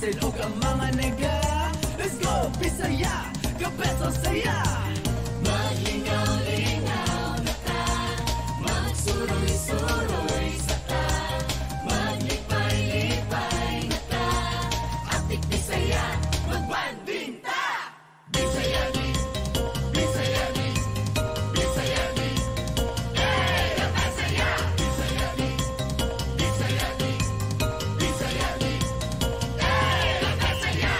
Basin o ka mga nega. Let's go, Bisaya, kapeso saya. Maglingaw-lingaw na ta, magsuroy-suroy sa ta, maglipay-lipay na ta, atik Bisaya, magbanding ta. Bisaya ni, Bisaya ni, Bisaya ni, hey, Bisaya, Bisaya ni, Bisaya ni, Bisaya ni, hey, Bisaya.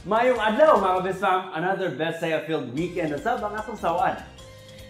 Mayong adlaw mga kabisam, another Best Saya-filled weekend sa ang atong sawan.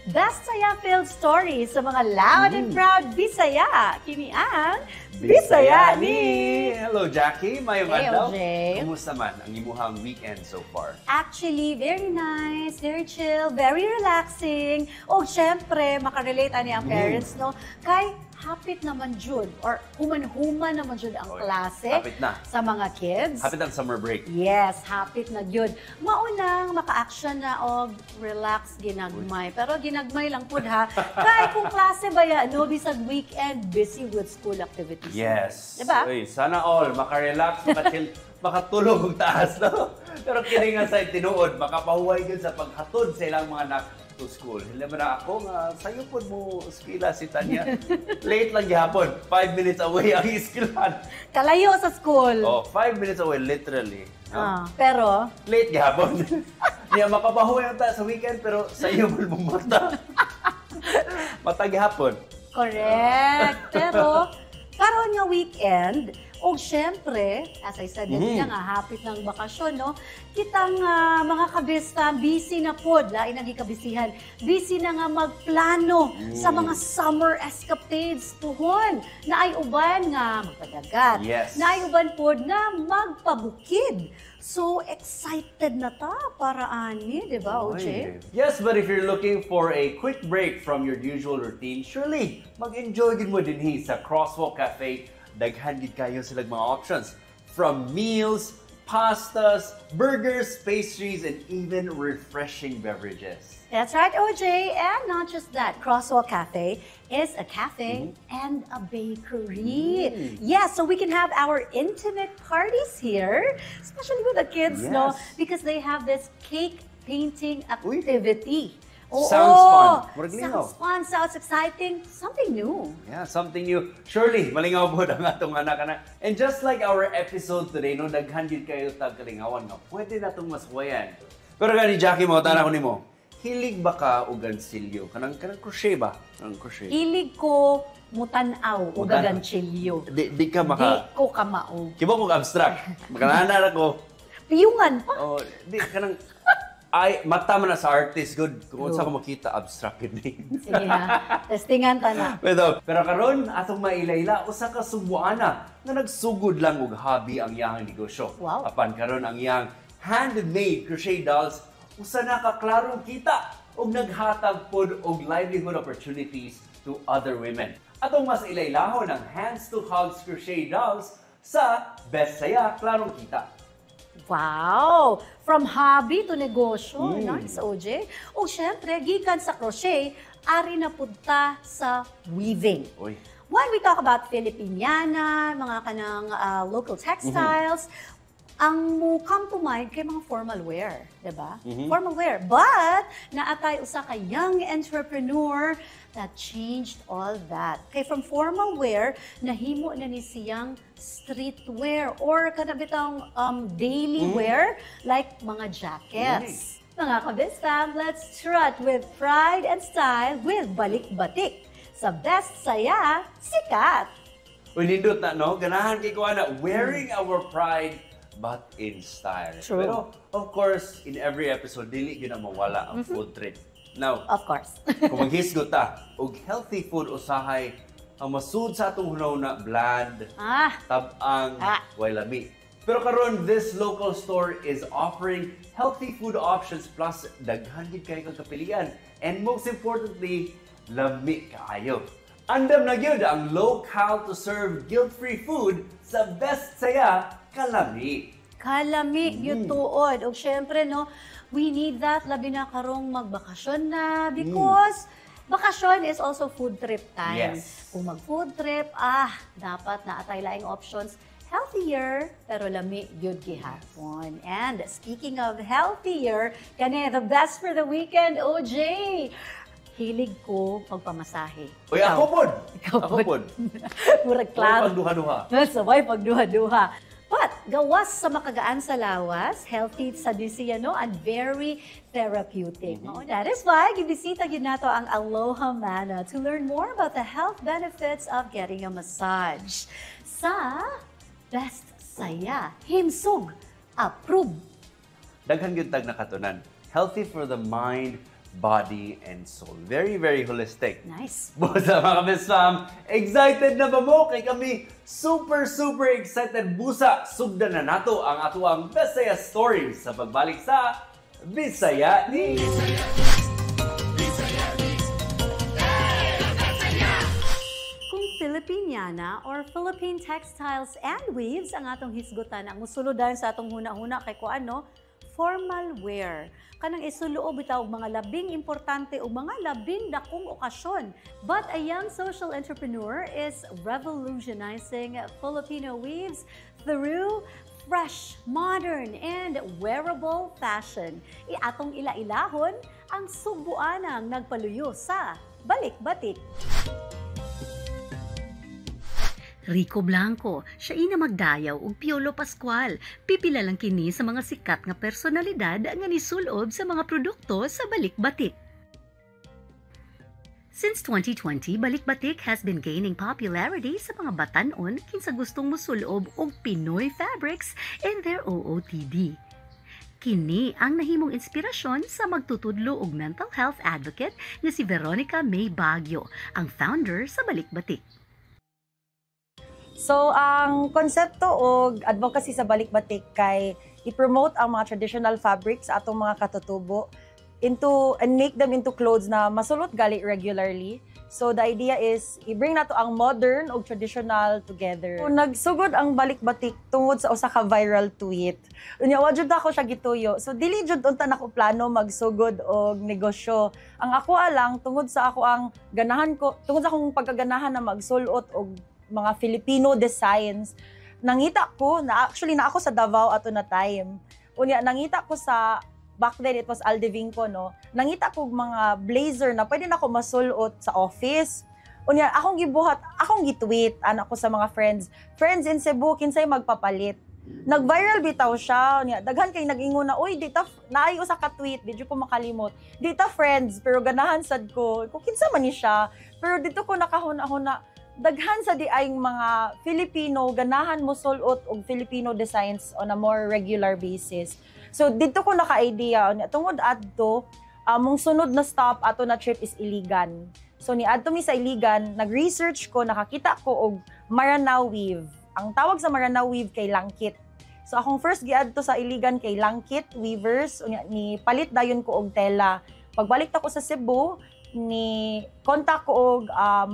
Best Saya-filled stories sa mga loud and proud Bisaya. Kini ang Bisaya ni! Hello Jackie, mayong Hey, adlaw. OJ. Kumusta man ang imuhang weekend so far? Actually, very nice, very chill, very relaxing. O, syempre, makarelate ani ang parents, no? Kay hapit naman jud or human-human naman jud ang Oy, klase hapit na. sa mga kids. Hapit ang summer break. Yes, hapit na yun. Maunang maka-action na og relax ginagmay. Pero ginagmay lang pud ha. Kaya kung klase ba yan, no, bisag weekend, busy with school activities. Yes. Diba? Uy, sana all, makarelax, makachill, makatulog og taas, no? Pero kini nga sa tinuod, makapahuway gyud sa paghatod sa ilang mga anak to school. Hindi ba na ako nga, sayo po mo skila si Tanya. Late lang gihapon. 5 minutes away ang iskilan. Kalayo sa school. Oh, 5 minutes away, literally. No? Pero, Late gihapon. Niya makapahuway ang ta sa weekend, pero sayo mo mo mata. Mata gihapon. correct. Pero, karon nga weekend, o syempre, as I said, yan nga, hapit ng bakasyon, no? Kitang mga kabista, busy na pod, lain ang ikabisihan. Busy na nga magplano sa mga summer escapades tuhon. Na ay uban nga magpadagat. Yes. Na ay uban pod na magpabukid. So, excited na ta para ani, di ba, OJ? Yes, but if you're looking for a quick break from your usual routine, surely mag-enjoy din mo din sa Crosswalk Cafe. Daghan gid kayo sila mga options. From meals, pastas, burgers, pastries, and even refreshing beverages. That's right, OJ. And not just that, Crosswalk Cafe is a cafe and a bakery. Yeah, so we can have our intimate parties here, especially with the kids, no? Yes. Because they have this cake painting activity. Oo. Sounds fun. Murag lingaw. Sounds fun, sounds exciting, something new. Yeah, something new. Surely, malingaw po ang atong anak-anak. And just like our episode today, no, daghan gid kayo tag kalingawan, no? Pwede na itong maswayan. Pero gani, Jackie, mo, tana ko nimo. Hilig ba ka o gansilyo? Kanang crochet ba? Kanang crochet. Hilig ko mutanaw o Mutanaw. gaganchilyo. Di ka Di maka... ko kamao. Kiba kong abstract. Makanana ako. Piyungan pa. Oh, di kanang... Ay, mata man na sa artist, good. Kung sa ko makita, abstract yun eh. Sige na. Testingan ta na. Pero karon atong mailayla, usa ka Subuana nga nagsugod lang og hobby ang iyang negosyo. Wow. Apan karon ang iyang handmade crochet dolls, usa na ka klarong kita og naghatag pod og livelihood opportunities to other women. Atong mas ilaylahon ang Hands to Hugs crochet dolls sa Best Saya Klarong Kita. Wow! From hobby to negosyo. Nice, OJ. O syempre, gikan sa crochet, ari na punta sa weaving. Oy. When we talk about Filipiniana, mga kanang local textiles, ang mo come to mind kay mga formal wear, 'di ba? Formal wear. But naatay usa ka young entrepreneur that changed all that. Kay from formal wear, nahimo na ni siyang streetwear or kanabitang daily wear like mga jackets. Mga kabistam, let's strut with pride and style with Balik Batik sa Best Saya Sikat. Uy, nindot na, no? Ganahan kay ko na, wearing our pride but in style. True. Pero, of course, in every episode, dili yun ang mawala ang food trip. Now, Of course. kung maghisgot ta, og healthy food usahay, ang masud sa atong hunahuna, bland, tabang, way lami. Pero karon, this local store is offering healthy food options plus daghan gid kay kapilian. And most importantly, lami kaayo. Andam na gyud ang local to serve guilt-free food sa best saya kalami. Kalami, yung tuod. O syempre, no, we need that. Labi na karong magbakasyon na because bakasyon is also food trip time. Yes. Kung mag-food trip, dapat na atay laing options. Healthier, pero lami yun gihapon. And speaking of healthier, kani the best for the weekend, OJ. Hilig ko magpamasahe. Uy, ako pod! Ikaw Ako pod. Murag Sabay klaro. pagduha-duha. Sabay pagduha-duha. But, gawas sa makagaan sa lawas, healthy sa disiya, no? And very therapeutic. No? That is why, gibisita yun nato ang Aloha Mana to learn more about the health benefits of getting a massage. Sa Best Saya, Himsog, approve. Daghan gyud tag nakatunan. Healthy for the mind, body, and soul. Very, very holistic. Nice. Busa mga Miss excited na ba mo? Kay kami super excited. Busa, sugdan na nato ang atuang Bisaya stories sa pagbalik sa Bisaya ni. Kung Filipiniana or Philippine Textiles and Weaves ang atong hisgutan, ang musuludan sa atong huna-huna kay ko formal wear. Kanang isuloob bitaw mga labing importante o mga labing dakong okasyon. But a young social entrepreneur is revolutionizing Filipino weaves through fresh, modern, and wearable fashion. Atong ila-ilahon ang subuanang nagpaluyo sa Balik-Batik. Rico Blanco, siya ina magdayaw ug Piolo Pascual. Pipila lang kini sa mga sikat nga personalidad nga nisulob sa mga produkto sa Balik-Batik. Since 2020, Balik-Batik has been gaining popularity sa mga batan-on kinsa gustong mosulob og Pinoy fabrics in their OOTD. Kini ang nahimong inspirasyon sa magtutudlo og mental health advocate nga si Veronica May Baguio, ang founder sa Balik-Batik. So, ang konsepto o advocacy sa Balik-Batik kay i-promote ang mga traditional fabrics atong mga katutubo and make them into clothes na masulot gali regularly. So, the idea is i-bring nato ang modern o traditional together. So, nagsugod ang Balik-Batik tungod sa usa ka viral tweet. Unya, wa jud ako siya gituyo. So, dili jud unta nako plano magsugod og negosyo. Ang ako lang tungod sa ako ang ganahan ko, tungod sa akong pagkaganahan na magsulot og mga Filipino designs, nangita ko, actually na ako sa Davao ato na time. Unya, nangita ko sa, back then it was Aldevinco, no? Nangita ko mga blazer na pwede na ako masulot sa office. Unya, akong gibuhat, akong gitweet, anak ko sa mga friends in Cebu, kinsay magpapalit. Nag-viral bitaw siya, unya, daghan kay nag-ingon na, uy, dita, naayo sa ka-tweet, di ko makalimot. Dita friends, pero ganahan sad ko, kung kinsa man ni siya, pero dito ko nakahuna-huna, daghan sa diayng mga Filipino ganahan mo sulot og Filipino designs on a more regular basis. So dito ko naka-idea tungod adto mong sunod na stop ato na trip is Iligan. So ni adto mi sa Iligan, nag-research ko, nakakita ko og Maranao weave. Ang tawag sa Maranao weave kay langkit. So akong first giadto sa Iligan kay langkit weavers, ni palit dayon ko og tela. Pagbalik ta ko sa Cebu, ni kontak ko og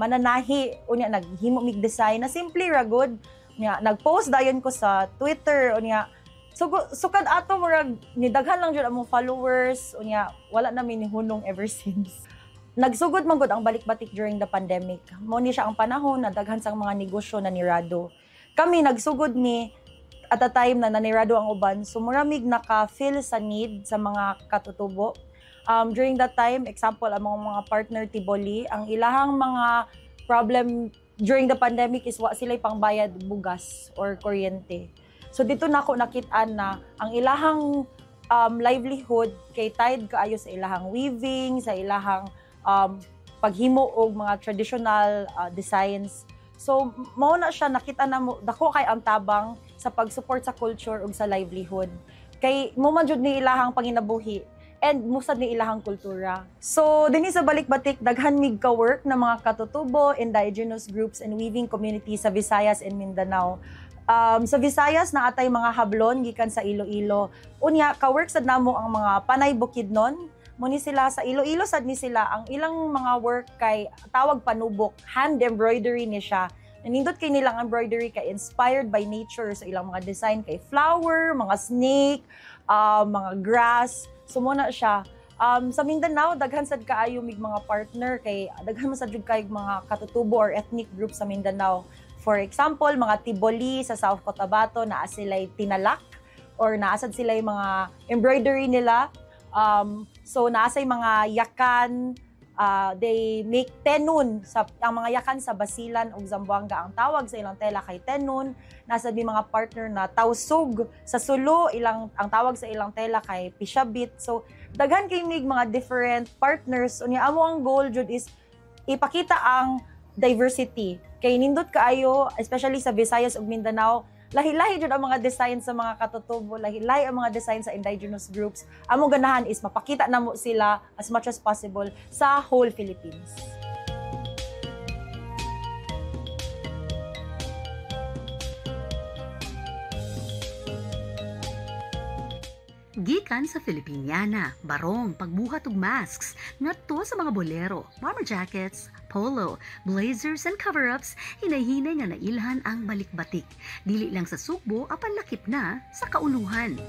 mananahi unya naghimo mig design na simple ra good nya nagpost dayon ko sa Twitter unya sukad ato murag ni daghan lang jud among followers unya wala na mi hunong ever since. Nagsugod man gud ang Balik-Batik during the pandemic. Mao ni siya ang panahon na daghan sang mga negosyo na nirado. Kami nagsugod ni at a time na nanirado ang uban, so muramig naka-feel sa need sa mga katutubo. During that time, example, ang mga partner Tiboli, ang ilahang mga problem during the pandemic is wa sila pangbayad bugas or kuryente. So dito na ako nakitaan na ang ilahang livelihood kay tied kaayo sa ilahang weaving, sa ilahang paghimo og mga traditional designs. So mao na siya, nakita na mo dako kay ang tabang sa pag-support sa culture ug sa livelihood. Kay mo man jud ni ilahang panginabuhi and musad ni ilahang kultura. So dinhi sa Balikbatik daghan mig ka work na mga katutubo, indigenous groups and weaving communities sa Visayas and Mindanao. Sa Visayas na atay mga hablon gikan sa Iloilo. Unya ka-work sad namo ang mga Panay Bukidnon. Muni sila sa Iloilo sad ni sila ang ilang mga work kay tawag panubok, hand embroidery ni siya. Nindot kay nilang embroidery kay inspired by nature sa ilang mga design kay flower, mga snake, mga grass. So muna siya. Sa Mindanao daghan sad kaayo mig mga partner kay daghan man sad jud kay mga katutubo or ethnic group sa Mindanao. For example, mga Tiboli sa South Cotabato naa sila'y tinalak or naasad sila yung mga embroidery nila. So naasay mga yakan, they make tenun. Ang mga yakan sa Basilan ug Zamboanga ang tawag sa ilang tela kay tenun. Nasa di mga partner na tausog sa Sulu, ang tawag sa ilang tela kay pishabit. So daghan kay mig mga different partners. Unya amo ang goal jud is ipakita ang diversity. Kay nindot kaayo, especially sa Visayas ug Mindanao, lahi-lahi jud ang mga design sa mga katutubo, lahi-lahi ang mga design sa indigenous groups. Among ganahan is mapakita namo sila as much as possible sa whole Philippines. Gikan sa Filipiniana, barong, pagbuhat ug masks, ngadto sa mga bolero, bomber jackets, polo, blazers and cover-ups, hinay-hinay nga nailhan ang Balikbatik. Dili lang sa sugbo, apan lakip na sa kauluhan.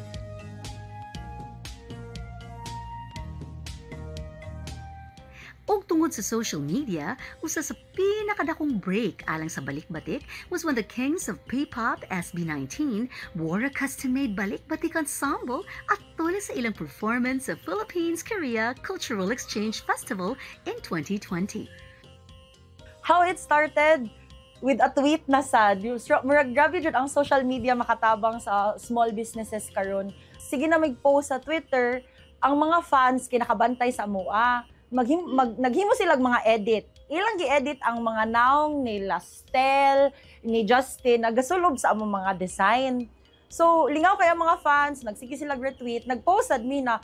Og tungod sa social media, usa sa pinakadakong break alang sa Balikbatik was when the kings of P-pop, SB19, wore a custom-made Balikbatik ensemble at tula sa ilang performance sa Philippines-Korea Cultural Exchange Festival in 2020. How it started with a tweet na sad. Grabe jud ang social media makatabang sa small businesses karon. Sige na mag-post sa Twitter, ang mga fans kinakabantay sa MOA. Naghimo silang mga edit. Ilang gi-edit ang mga naong ni Lastel, ni Justin, nagasulob sa among mga design. So, lingaw kaya mga fans, nagsige sila retweet, nag-post me na,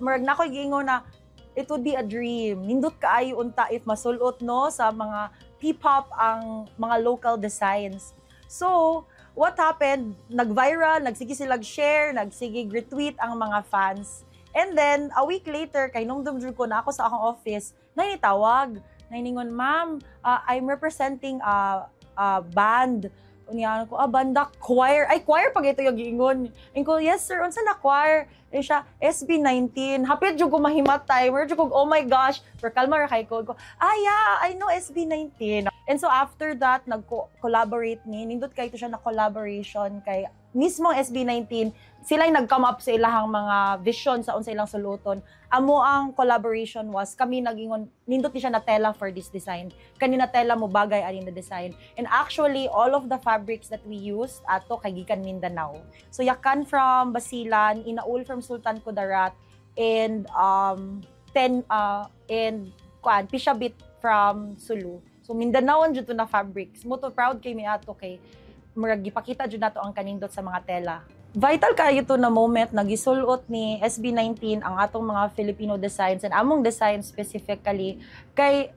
marag na ko'y giingon na, it would be a dream. Nindot kaayo unta if masulot no sa mga P-pop ang mga local designs. So, what happened? Nag-viral, nagsige sila share, nagsige retweet ang mga fans. And then, a week later, kay nung dumdrum ko na ako sa akong office, nainitawag. Nainingon, ma'am, I'm representing a band. Uniyan ko, banda, choir. Ay, choir pag ito yung giingon. And ko, yes sir, unsa na choir? And siya, SB19. Hapit yung ko mahimatay. Meron yung ko, oh my gosh. Pero kalma ra kay ko. Yeah, I know SB19. And so after that, nag-collaborate ni. Nindot kay ito siya na collaboration kay mismo SB19. Sila yung nag-come up sa ilahang mga vision sa unsa ilang suluton. Amo ang collaboration was, kami nagingon, nindot ni siya na tela for this design. Kanina tela mo bagay ani na design. And actually, all of the fabrics that we used, ato kay gikan Mindanao. So yakan from Basilan, inaul from Sultan Kudarat, and Pishabit from Sulu. So Mindanaon jud to na fabrics. Mo to proud kay mi ato kay murag gipakita jud nato ang kanindot sa mga tela. Vital kayo to na moment na gisulot ni SB19 ang atong mga Filipino designs and among designs specifically kay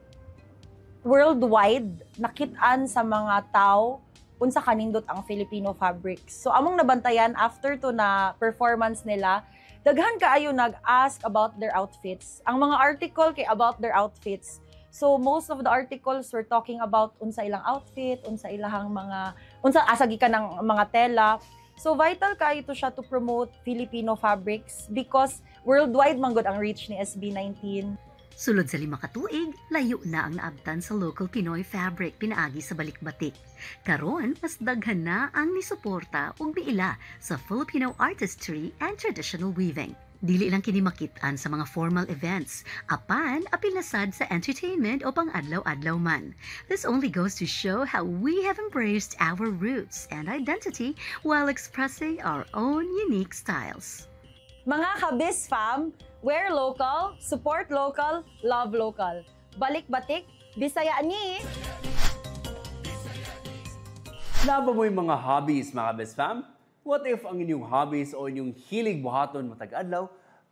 worldwide nakit-an sa mga tao unsa kanindot ang Filipino fabrics. So among nabantayan after to na performance nila, daghan kaayo nag-ask about their outfits. Ang mga article kay about their outfits. So most of the articles were talking about unsa ilang outfit, unsa asagi ka ng mga tela. So vital kayo to siya to promote Filipino fabrics because worldwide man gud ang reach ni SB19. Sulod sa 5 ka tuig, layo na ang naabtan sa local Pinoy fabric pinaagi sa Balikbatik. Karon, mas daghan na ang nisuporta ug miila sa Filipino artistry and traditional weaving. Dili lang kini makitaan sa mga formal events, apan apil na sad sa entertainment o pang-adlaw-adlaw man. This only goes to show how we have embraced our roots and identity while expressing our own unique styles. Mga kabis fam, wear local, support local, love local. Balikbatik, Bisaya ni! Naba mo yung mga hobbies, mga best fam? What if ang inyong hobbies o inyong hilig buhaton matag-adlaw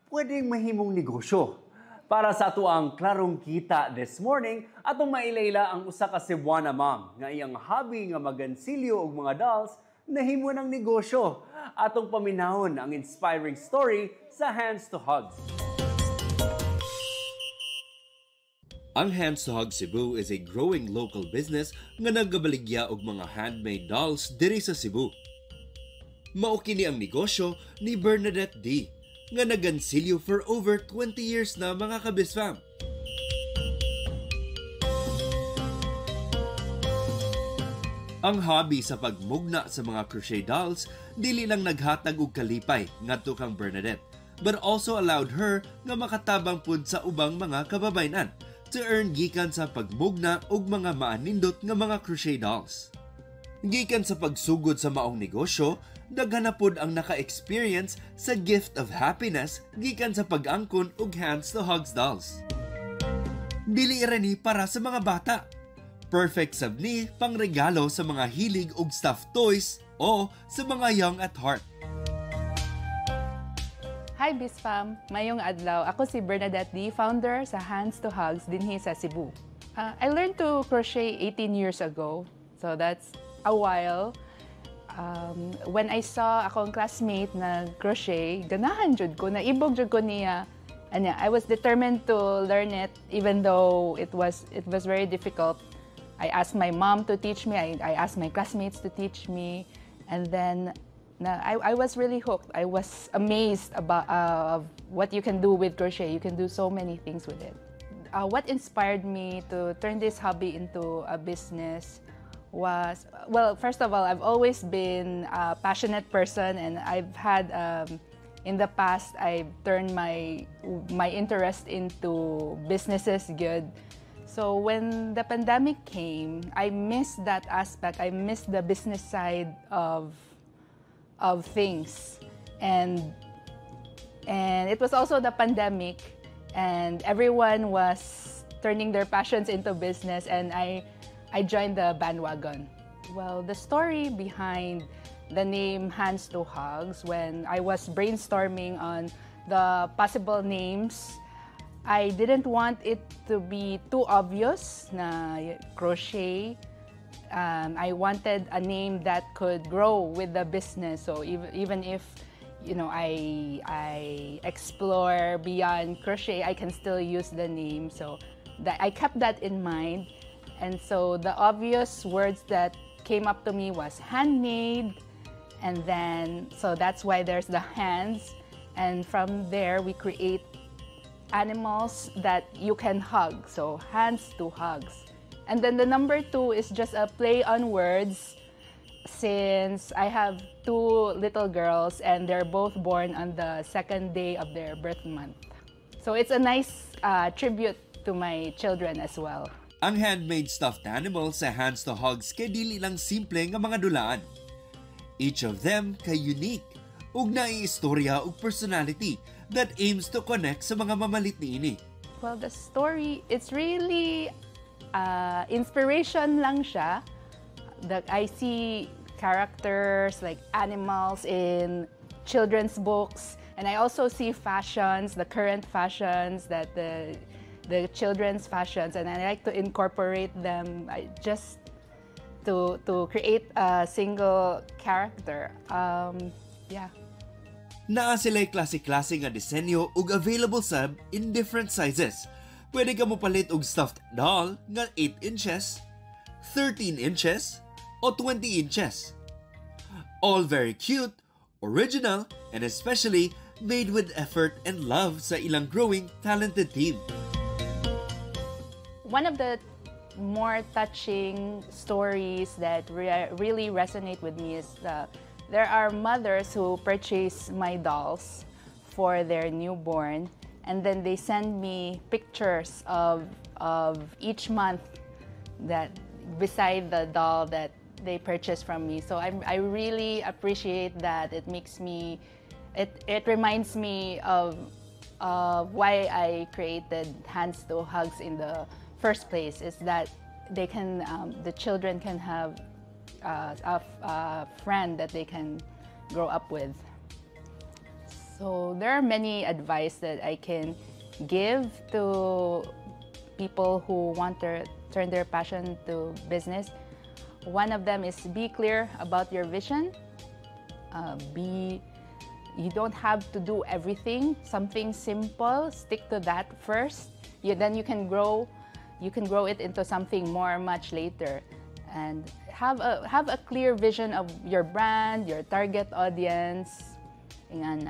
pwedeng mahimong negosyo? Para sa ato ang klarong kita this morning, atong mailayla ang usa ka Cebuana mom nga iyang hobby nga magansilyo og mga dolls nahimo ng negosyo. Atong paminahon ang inspiring story sa Hands to Hugs. Ang Hands to Hugs Cebu is a growing local business nga nagabaligya og mga handmade dolls diri sa Cebu. Mao kini ang negosyo ni Bernadette D nga nagansilyo for over 20 years na, mga kabisfam. Ang hobby sa pagmugna sa mga crochet dolls dili lang naghatag og kalipay ngadto kang Bernadette, but also allowed her nga makatabang pud sa ubang mga kababayenan to earn gikan sa pagmugna og mga maanindot nga mga crochet dolls. Gikan sa pagsugod sa maong negosyo, daghan na pud ang naka-experience sa gift of happiness gikan sa pag-angkon og Hands to Hugs dolls. Dili ra ni para sa mga bata. Perfect sab ni pangregalo sa mga hilig og stuffed toys o sa mga young at heart. Hi Bisfam! Mayong adlaw. Ako si Bernadette D, founder sa Hands to Hugs dinhi sa Cebu. I learned to crochet 18 years ago, so that's a while. When I saw akong classmate na crochet, ganahan jud ko, naibog jud ko niya. I was determined to learn it even though it was very difficult. I asked my mom to teach me, I asked my classmates to teach me, and then I was really hooked. I was amazed about what you can do with crochet. You can do so many things with it. What inspired me to turn this hobby into a business was, well, first of all, I've always been a passionate person, and I've had, in the past, I've turned my interest into businesses good. So when the pandemic came, I missed that aspect. I missed the business side of things, and it was also the pandemic, and everyone was turning their passions into business, and I joined the bandwagon. Well, the story behind the name Hands to Hugs, when I was brainstorming on the possible names, I didn't want it to be too obvious na crochet. I wanted a name that could grow with the business. So even if, you know, I explore beyond crochet, I can still use the name. So I kept that in mind. And so the obvious words that came up to me was handmade. And then, so that's why there's the hands. And from there, we create animals that you can hug. So Hands to Hugs. And then the number 2 is just a play on words, since I have 2 little girls and they're both born on the 2nd day of their birth month. So it's a nice tribute to my children as well. Ang handmade stuffed animals sa Hands to Hugs kay dili lang simple nga mga dulaan. Each of them kay unique ug naiistorya ug personality that aims to connect sa mga mamalit niini. Well, the story, it's really inspiration lang siya. That I see characters like animals in children's books, and I also see fashions, the current fashions, that the children's fashions, and I like to incorporate them just to create a single character. Yeah. Naa sila'y klase-klase nga disenyo ug available sab in different sizes. Pwede ka mo palit og stuffed doll nga 8 inches, 13 inches, o 20 inches. All very cute, original, and especially made with effort and love sa ilang growing talented team. One of the more touching stories that really resonate with me is there are mothers who purchase my dolls for their newborn, and then they send me pictures of each month that beside the doll that they purchased from me. So I really appreciate that. It makes me, it reminds me of why I created Hands to Hugs in the first place, is that they can, the children can have a friend that they can grow up with. So there are many advice that I can give to people who want to turn their passion to business. One of them is be clear about your vision. You don't have to do everything. Something simple, stick to that first. Then you can grow it into something more much later. And have a clear vision of your brand, your target audience. And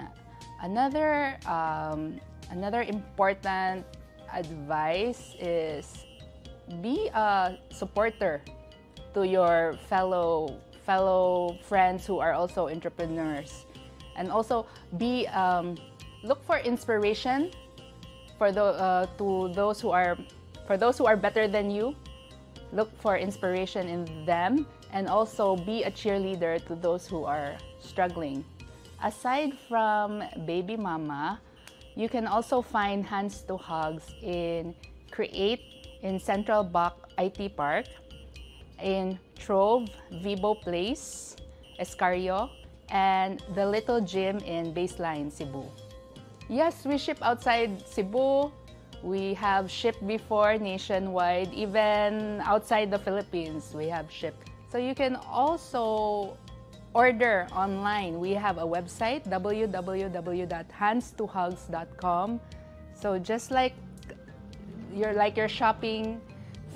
another important advice is be a supporter to your fellow friends who are also entrepreneurs, and also look for inspiration for those who are better than you. Look for inspiration in them, and also be a cheerleader to those who are struggling. Aside from Baby Mama, you can also find Hands to Hugs in Create in Central Buck IT Park, in Trove, Vibo Place, Escario, and the Little Gym in Baseline, Cebu. Yes, we ship outside Cebu. We have shipped before nationwide, even outside the Philippines, we have shipped. So you can also order online. We have a website, www.handstohugs.com. So just like you're shopping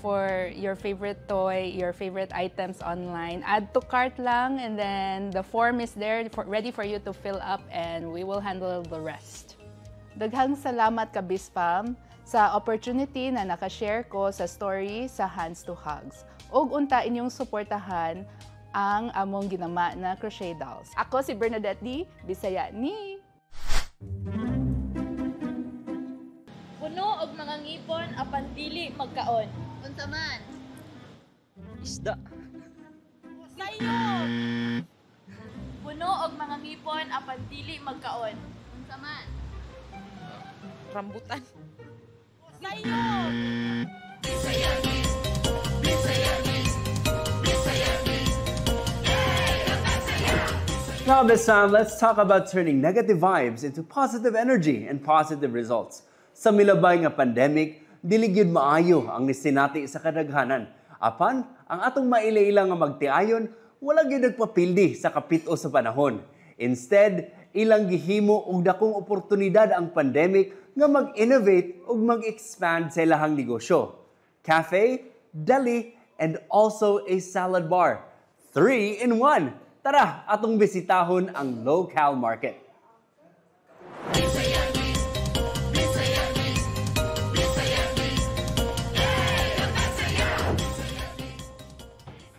for your favorite toy, your favorite items online, add to cart lang, and then the form is there ready for you to fill up, and we will handle the rest. Daghang salamat ka Bispam sa opportunity na nakashare ko sa story sa Hands to Hugs. Ug unta inyong suportahan ang among ginama na crochet dolls. Ako si Bernadette D. Bisaya ni. Puno og mga ngipon apan dili magkaon. Unsa man? Isda. Sayo. Puno og mga ngipon apan dili magkaon. Unsa man? Rambutan. Sayo. Now this time, let's talk about turning negative vibes into positive energy and positive results. Sa milabay nga pandemic, dili gyud maayo ang nisinati sa kadaghanan. Apan, ang atong maila-ila nga magtiayon, wala gyud nagpapildi sa kapit-o sa panahon. Instead, ilang gihimo og dakong oportunidad ang pandemic nga mag-innovate ug mag-expand sa ilahang negosyo. Cafe, deli, and also a salad bar. 3 in 1. Tara, atong bisitahon ang local market.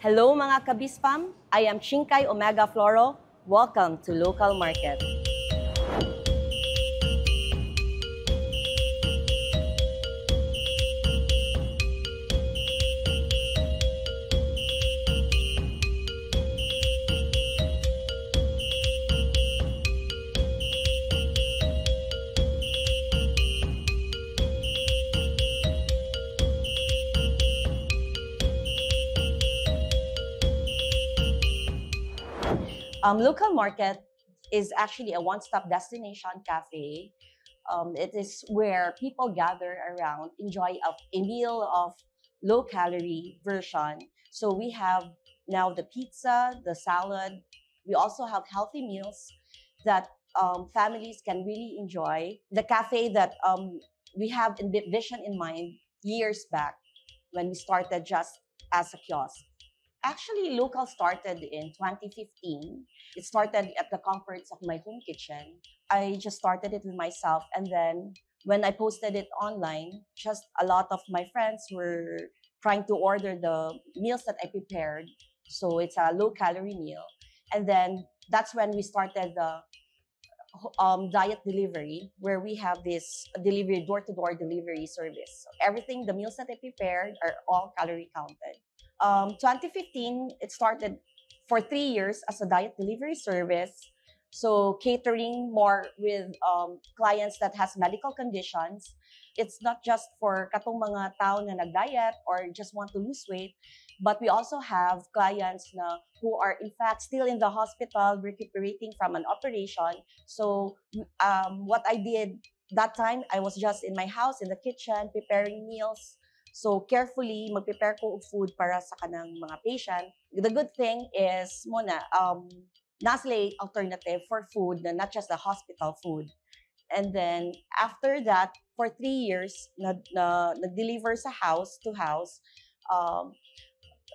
Hello mga kabispam, I am Chinkay Omega Floro. Welcome to Local Market. Local Market is actually a one-stop destination cafe. It is where people gather around, enjoy a meal of low-calorie version. So we have now the pizza, the salad. We also have healthy meals that families can really enjoy. The cafe that we have vision in mind years back when we started just as a kiosk. Actually, Local started in 2015. It started at the comforts of my home kitchen. I just started it with myself, and then when I posted it online, just a lot of my friends were trying to order the meals that I prepared. So it's a low-calorie meal. And then that's when we started the diet delivery, where we have this delivery, door-to-door delivery service. So everything, the meals that I prepared are all calorie counted. 2015, it started for 3 years as a diet delivery service. So catering more with clients that has medical conditions. it's not just for katong mga tao na nag-diet or just want to lose weight, but we also have clients na who are in fact still in the hospital recuperating from an operation. So what I did that time, I was just in my house, in the kitchen, preparing meals. So carefully, mag-prepare ko og food para sa kanang mga patient. The good thing is, muna, nasa alternative for food na not just the hospital food. And then, after that, for 3 years, nag-deliver sa house to house,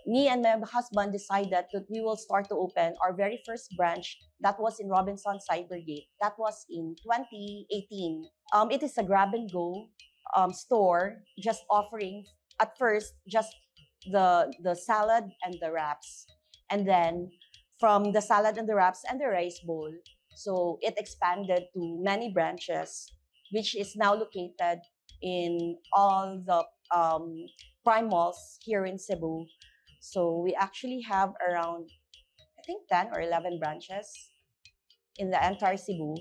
me and my husband decided that we will start to open our very first branch. That was in Robinson Cybergate. That was in 2018. It is a grab-and-go store, just offering, at first, just the salad and the wraps. And then, from the salad and the wraps and the rice bowl, so it expanded to many branches, which is now located in all the prime malls here in Cebu. So we actually have around, I think, 10 or 11 branches in the entire Cebu.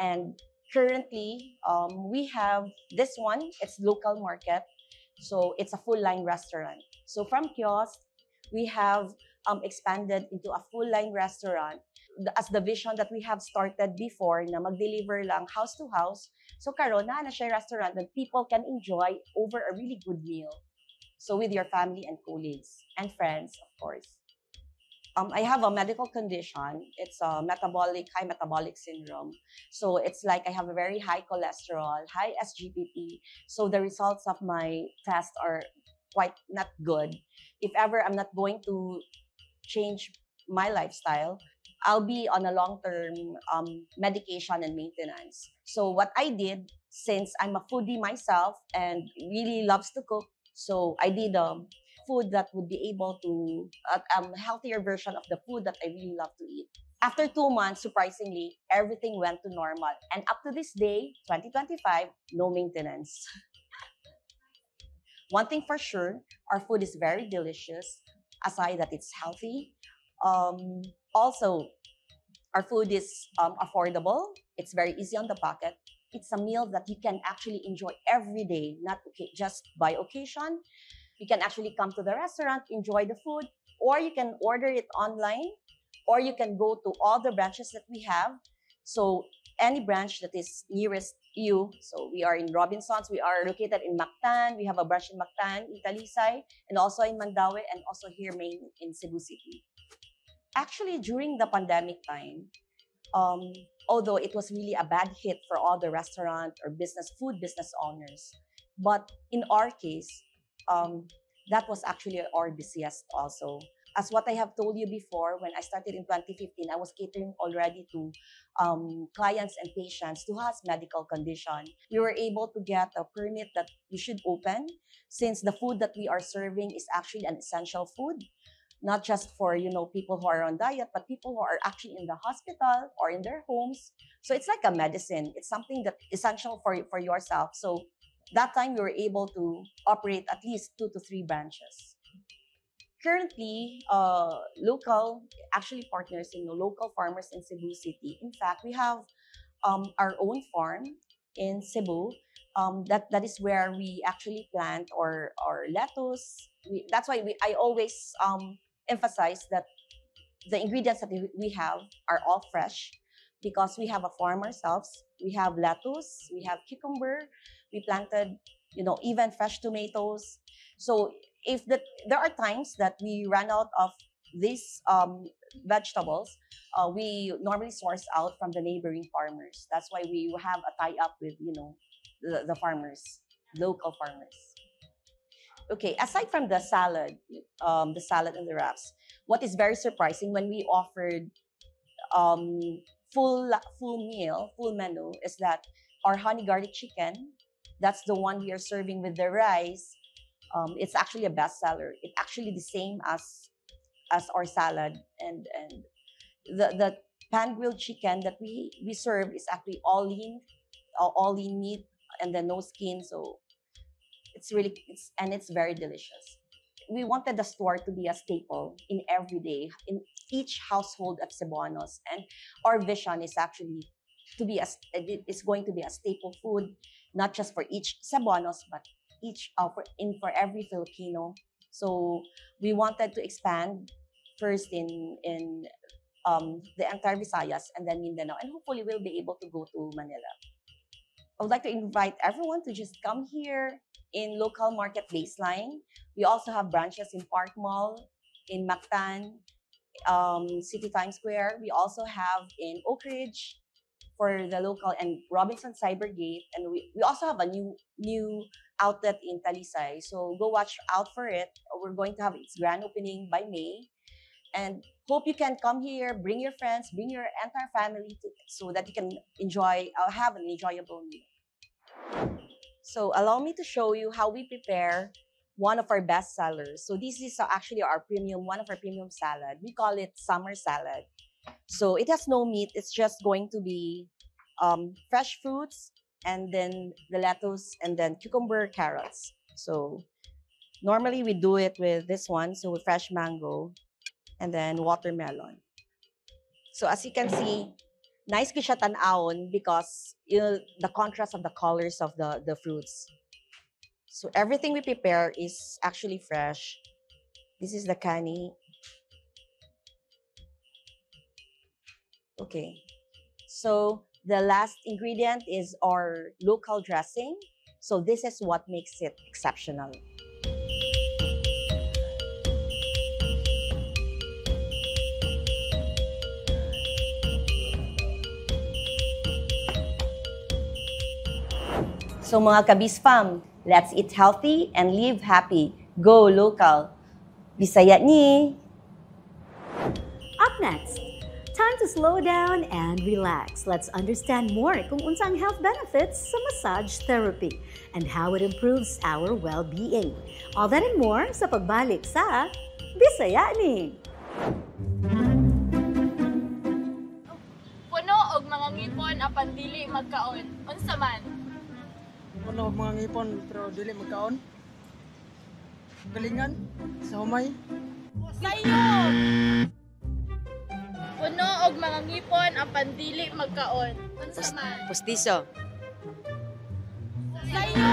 And currently, we have this one, it's local market. So it's a full-line restaurant. So from kiosk, we have expanded into a full-line restaurant as the vision that we have started before na mag-deliver lang house to house. So karon na siya restaurant that people can enjoy over a really good meal. So with your family and colleagues and friends, of course. I have a medical condition. It's a high metabolic syndrome. So it's like I have a very high cholesterol, high SGPT. So the results of my test are quite not good. If ever I'm not going to change my lifestyle, I'll be on a long-term medication and maintenance. So what I did, since I'm a foodie myself and really loves to cook, so I did food that would be able to, a healthier version of the food that I really love to eat. After 2 months, surprisingly, everything went to normal. And up to this day, 2025, no maintenance. One thing for sure, our food is very delicious, aside that it's healthy. Also, our food is affordable. It's very easy on the pocket. It's a meal that you can actually enjoy every day, not just by occasion. You can actually come to the restaurant, enjoy the food, or you can order it online, or you can go to all the branches that we have. So any branch that is nearest you. So we are in Robinsons. We are located in Mactan. We have a branch in Mactan, in Talisay, and also in Mandaue, and also here in Cebu City. Actually, during the pandemic time, although it was really a bad hit for all the restaurant or food business owners, but in our case, that was actually our busiest also. As what I have told you before, when I started in 2015, I was catering already to clients and patients who has medical condition. We were able to get a permit that we should open, since the food that we are serving is actually an essential food, not just for people who are on diet, but people who are actually in the hospital or in their homes. So it's like a medicine. It's something that essential for yourself. So that time we were able to operate at least 2 to 3 branches. Currently, local partners in local farmers in Cebu City. In fact, we have our own farm in Cebu. That is where we actually plant our lettuce. That's why I always emphasize that the ingredients that we have are all fresh, because we have a farm ourselves. We have lettuce, we have cucumber, we planted, even fresh tomatoes. So there are times that we run out of these vegetables, we normally source out from the neighboring farmers. That's why we have a tie-up with, the farmers, local farmers. Okay, aside from the salad and the wraps, what is very surprising when we offered full menu is that our honey garlic chicken, that's the one we are serving with the rice. It's actually a bestseller. It's actually the same as our salad, and the pan grilled chicken that we serve is actually all lean meat and then no skin. So it's very delicious. We wanted the store to be a staple in every day, in each household of Cebuanos, and our vision is actually it's going to be a staple food not just for each Cebuanos, but for every Filipino. So we wanted to expand first in the entire Visayas and then Mindanao, and hopefully we'll be able to go to Manila. I would like to invite everyone to just come here in local market Baseline. We also have branches in Park Mall, in Mactan, City Times Square. We also have in Oak Ridge for the local, and Robinson Cybergate, and we also have a new outlet in Talisay. So go watch out for it. We're going to have its grand opening by May. And hope you can come here, bring your friends, bring your entire family so that you can have an enjoyable meal. So allow me to show you how we prepare one of our best sellers. So this is actually one of our premium salad. We call it summer salad. So it has no meat. It's just going to be fresh fruits and then the lettuce and then cucumber, carrots. So normally we do it with this one, so with fresh mango and then watermelon. So as you can see, nice siya tan-awon because the contrast of the colors of the fruits. So everything we prepare is actually fresh. This is the kani. Okay. So the last ingredient is our local dressing. So this is what makes it exceptional. So mga Kabisfam, let's eat healthy and live happy. Go local. Bisaya ni! Up next, time to slow down and relax. Let's understand more kung unsang health benefits sa massage therapy and how it improves our well-being. All that and more sa pagbalik sa Bisaya ni! Puno og mga ngipon apan dili magkaon. Unsa man? Puno og mga ngipon pero dili magkaon. Galingan sa humay. Sayo! Puno og mga ngipon apan dili magkaon. Unsa man? Pustiso. Sayo!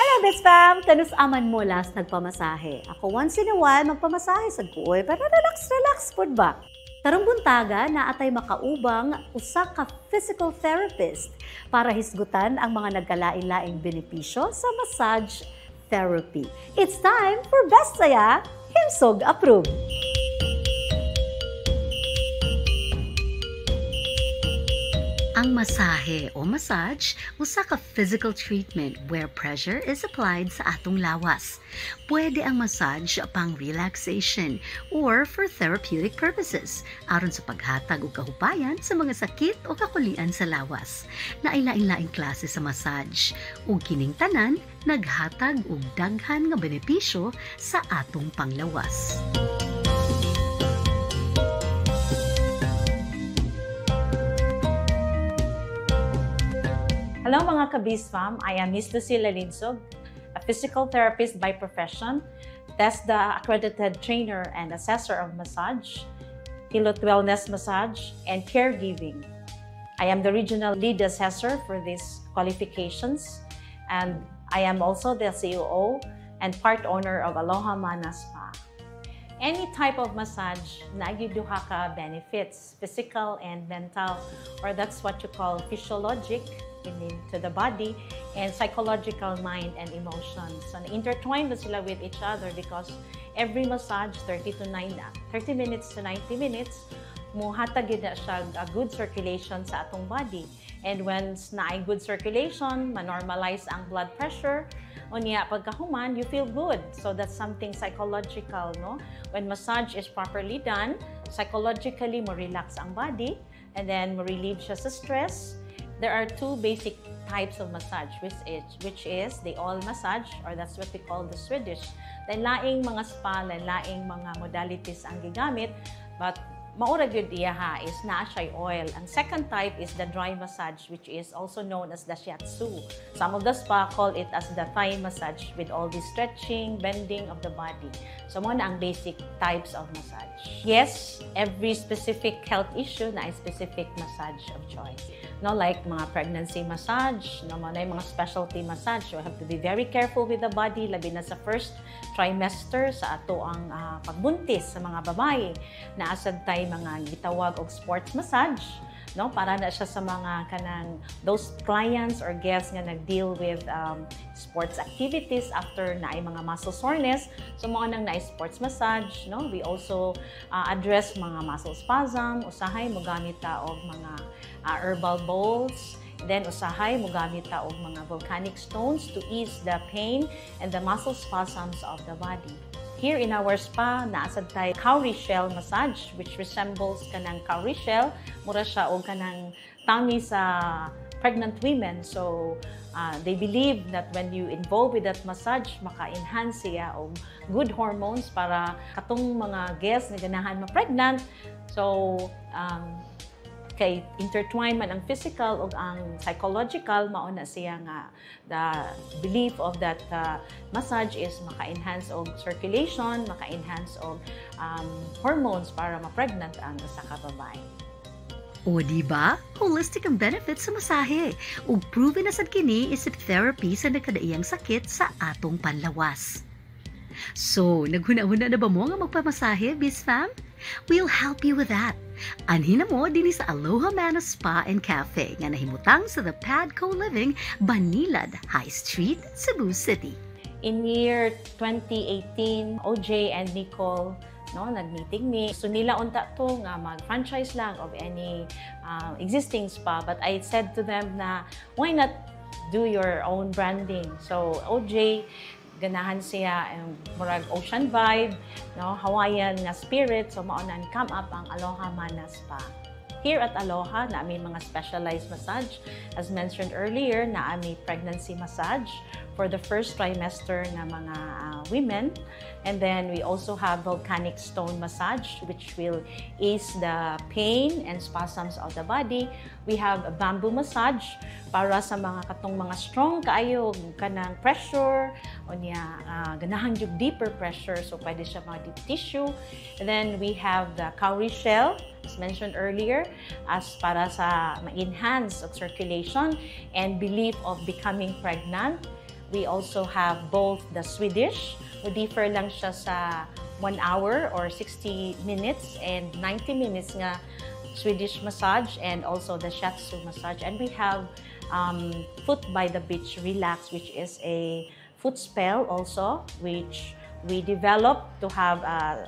Hello, Best Fam! Tanus aman mo last nagpamasahe. Ako once in a while magpamasahe sa kuoy para relax food ba? Tarong buntaga na atay makaubang usa ka physical therapist para hisgutan ang mga nagkalain-laing benepisyo sa massage therapy. It's time for Best Saya Himsog Approved! Ang masahe o massage, usa ka physical treatment where pressure is applied sa atong lawas. Pwede ang massage pang relaxation or for therapeutic purposes, aron sa paghatag og kahupayan sa mga sakit o kakulian sa lawas. Naila-laing klase sa massage, ug kining tanan naghatag og daghan nga benepisyo sa atong panglawas. Hello mga Kabisfam, I am Miss Lucila Linsog, a physical therapist by profession, TESDA accredited trainer and assessor of massage, Hilot Wellness Massage, and caregiving. I am the regional lead assessor for these qualifications, and I am also the CEO and part owner of Aloha Mana Spa. Any type of massage, nagiduha ka benefits, physical and mental, or that's what you call physiologic, to the body, and psychological mind and emotions. So intertwined sila with each other because every massage 30 minutes to 90 minutes muhatag gid siya a good circulation sa atong body. And when naay good circulation, ma-normalize ang blood pressure, unya pagkahuman, you feel good. So that's something psychological, no? When massage is properly done, psychologically mo relax ang body, and then mo relieve siya sa stress. There are two basic types of massage, which is the all massage, or that's what we call the Swedish. Laing mga spa, laing mga modalities ang gigamit, but maura gyud iya ha is naa siya oil. Ang second type is the dry massage, which is also known as the shiatsu. Some of the spa call it as the Thai massage with all the stretching, bending of the body. So mo na ang basic types of massage. Yes, every specific health issue na ay specific massage of choice. No, like mga pregnancy massage, no, mga mga specialty massage. So, you have to be very careful with the body, labi na sa first trimester sa ato ang pagbuntis sa mga babae. Naasad tayo mga gitawag og sports massage, no, para na siya sa mga kanang those clients or guests nga nag-deal with sports activities after na ay mga muscle soreness. So mga nang na sports massage, no, we also address mga muscle spasm, usahay mo gamit ta og mga herbal bowls. Then usahay mo gamit ta og mga volcanic stones to ease the pain and the muscle spasms of the body. Here in our spa, naasad tayo cowrie shell massage, which resembles kanang cowrie shell. Mura siya o kanang tummy sa pregnant women. So, they believe that when you involve with that massage, maka-enhance siya o good hormones para katong mga guests na ganahan ma-pregnant. So, kay intertwine man ang physical ug ang psychological, mauna siya nga the belief of that massage is maka-enhance og circulation, maka-enhance og hormones para ma-pregnant ang usa ka babae. O diba? Holistic ang benefits sa masahe. Ug proven na sad kini isip therapy sa nagkadaiyang sakit sa atong panlawas. So, naghuna-huna na ba mo nga magpamasahe, Biz Fam? We'll help you with that. Anhin na mo din sa Aloha Mana Spa and Cafe nga nahimutang sa The Pad Co-Living, Banilad, High Street, Cebu City. In year 2018, OJ and Nicole nag-meeting me. So nila unta to nga mag-franchise lang of any existing spa. But I said to them na, why not do your own branding? So OJ, ganahan siya ang murag ocean vibe, no, Hawaiian nga spirit, so maonan come up ang Aloha Mana Spa. Here at Aloha, naami mga specialized massage. As mentioned earlier, naami pregnancy massage for the first trimester na mga women. And then we also have volcanic stone massage, which will ease the pain and spasms of the body. We have a bamboo massage para sa mga katong mga strong kaayo kanang pressure o niya ganahan yung deeper pressure, so pwede siya mga deep tissue. And then we have the cowrie shell, as mentioned earlier, as para sa ma-enhance of circulation and belief of becoming pregnant. We also have both the Swedish, differ lang siya sa 1 hour or 60 minutes and 90 minutes nga Swedish massage, and also the shiatsu massage. And we have Foot by the Beach Relax, which is a foot spell also, which we developed to have a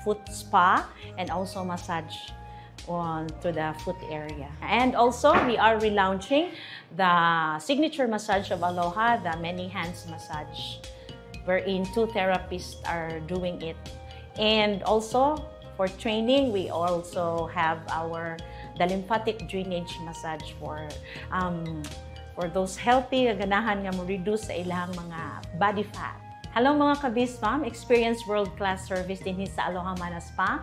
foot spa and also massage to the foot area. And also, we are relaunching the signature massage of Aloha, the many hands massage, wherein 2 therapists are doing it. And also, for training, we also have the lymphatic drainage massage for those healthy ganahan nga mo reduce sa ilang mga body fat. Hello mga ka-Biz Fam, experience world-class service din sa Aloha Mana Spa,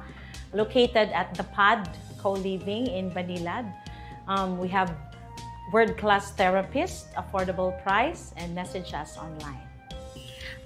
located at the Pad Co-Living in Banilad. We have world-class therapists, affordable price, and message us online.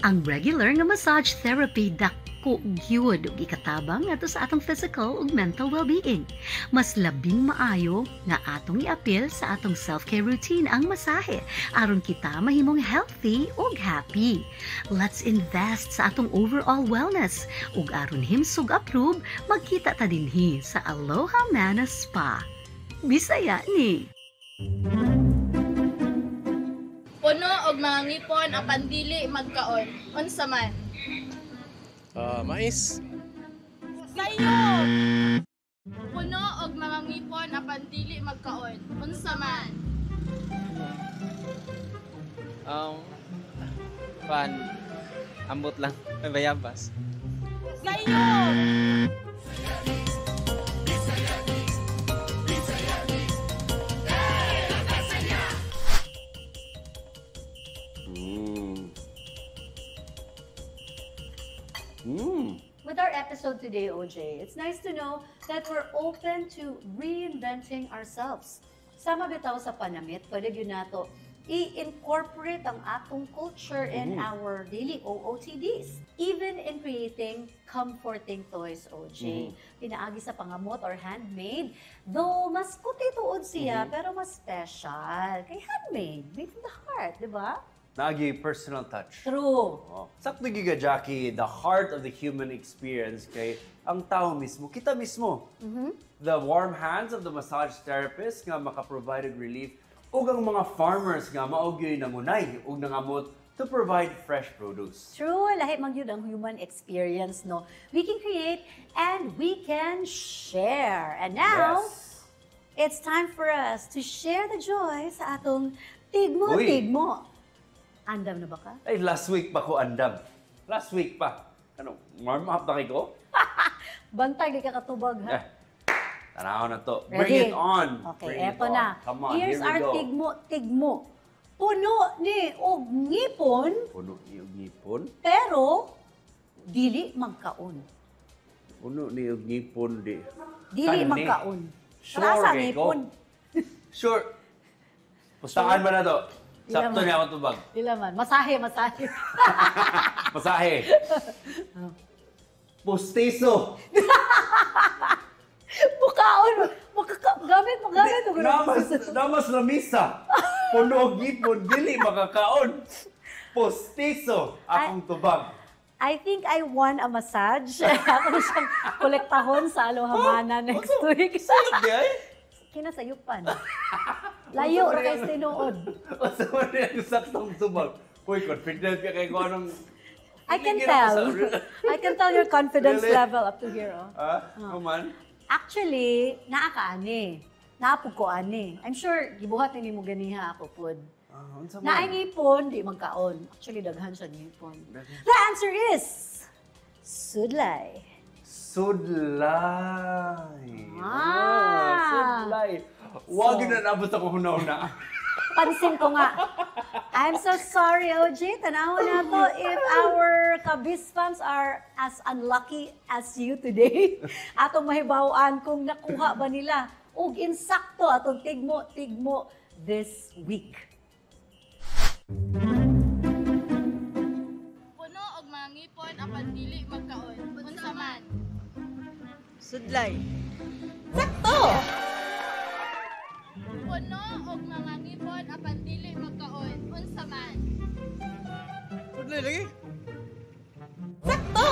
Ang regular nga massage therapy dako gyud ug ikatabang ngadto sa atong physical ug mental well-being. Mas labing maayo nga atong i-appeal sa atong self-care routine ang masahe aron kita mahimong healthy ug happy. Let's invest sa atong overall wellness ug aron himsog approve, magkita ta dinhi sa Aloha Mana Spa. Bisaya ni. Puno og mga ngipon apan dili magkaon. Unsa man? Mais. Sayo. Puno og mga ngipon apan dili magkaon. Unsa man? Ambot lang. May bayabas. Sayo. with our episode today, OJ, it's nice to know that we're open to reinventing ourselves. Sama bitaw sa panamit, pwede yun nato i-incorporate ang atong culture in our daily OOTDs. Even in creating comforting toys, OJ. Pinaagi sa pangamot or handmade, though mas kuti-tuod siya, pero mas special. Kay handmade, made from the heart, di ba? Nagi personal touch. True. Sakto giga, Jackie, the heart of the human experience kay ang tao mismo, kita mismo. The warm hands of the massage therapist nga maka-provide relief ug ang mga farmers nga maugyoy nangunay ug nangamot to provide fresh produce. True, lahi man yun ang human experience, no? We can create and we can share. And now, it's time for us to share the joy sa atong tigmo-tigmo. Andam na ba ka? Ay, last week pa ko andam. Last week pa. Ano, warm-up na kayo ko? Bantay, di ka katubag, ha? Tanaw na to. Ready? Bring it on. Okay, Bring eto it na. on. Come on, Here's here we our go. tigmo-tigmo. Puno ni og ngipon, Puno ni og ngipon. pero dili magkaon. Puno ni og ngipon di. Dili Kani. magkaon. Sure, Rasa kay ko. ngipon. Sure. Pustakan ba na to? Sakto Dila niya man. ako tubag. Dila man. Masahe. Masahe. Pustiso. Mukaon. Gamit mo. Namas na misa. Puno og ngipon, dili makakaon. Pustiso. Akong tubag. I think I won a massage. Ako na siyang kolektahon sa Alohamana next week. Sayot di ay? Kinasayupan. Layo na kayo sinuod. Basta mo na yung saktong tubag. Uy, confident ka kayo kung anong... I can tell. I can tell your confidence Really? level up to here. Oh. Kuman? Actually, naakaani. Naapog ko ani. I'm sure, gibuhat ni mo ganiha ako pod. Naangipon, di magkaon. Actually, daghan siya ngipon. The answer is sudlay. Sudlay. Ah. Sudlay. Huwag na nabot ako huna-huna. Pansin ko nga. I'm so sorry, OJ. Tanawa na to if our Kabis fans are as unlucky as you today. Atong mahibawaan kung nakuha ba nila ug insakto atong tigmo-tigmo this week. Puno og mga ngipon apan dili magkaon. Unsa man? Sudlay. Sakto! Puno og mga ngipon apan dili magkaon. Unsa man? Sudlay lagi. Sakto!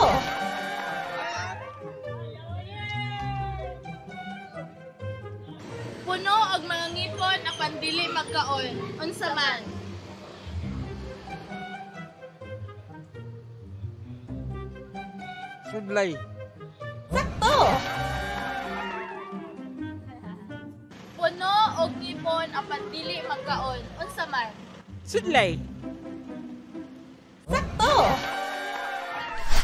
Puno og mga ngipon apan dili magkaon. Unsa man? Sudlay. Sakto! Puno og ngipon apan dili magkaon. Unsa man? Sudlay. Sakto!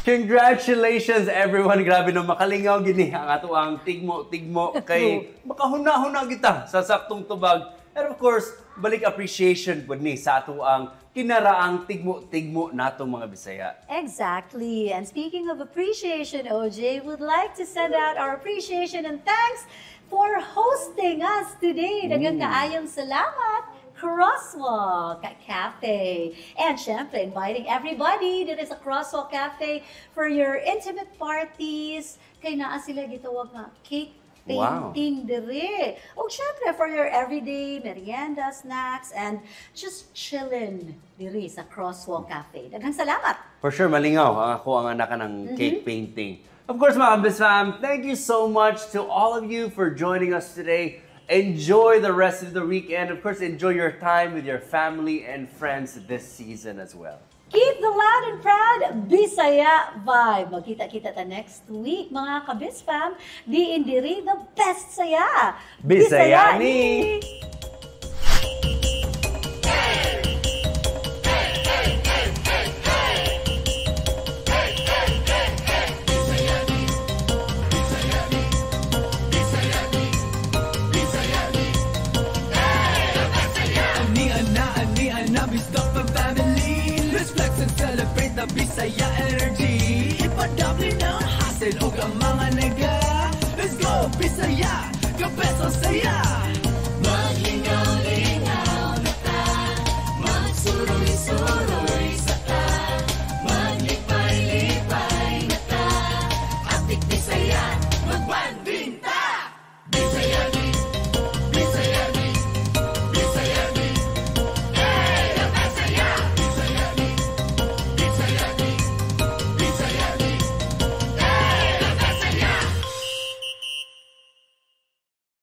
Congratulations everyone! Grabe na makalingaw gini ang ato ang tigmo-tigmo kay makahuna-huna kita sa saktong tubag. And of course, balik appreciation po ni sa ato ang kinaraang tigmo-tigmo natong mga Bisaya. Exactly. And speaking of appreciation, OJ, would like to send out our appreciation and thanks for hosting us today. Daghang kaayong salamat, Crosswalk Cafe. And syempre, inviting everybody that is a Crosswalk Cafe for your intimate parties. Kay naa sila gitawag nga cake painting dire. O syempre, for your everyday merienda, snacks, and just chillin' dire sa Crosswalk Cafe. Daghang salamat! For sure, malingaw ang ako ang anak ng cake painting. Of course, mga Kabis fam, thank you so much to all of you for joining us today. Enjoy the rest of the weekend. Of course, enjoy your time with your family and friends this season as well. Keep the loud and proud Bisaya vibe. Magkita-kita ta next week, mga Kabis fam. Di indiri the best saya. Bisayani! Let's flex and celebrate the Bisaya energy. Ipadabli na Kapatid o ang mga nega. Let's go, Bisaya, kapeso saya.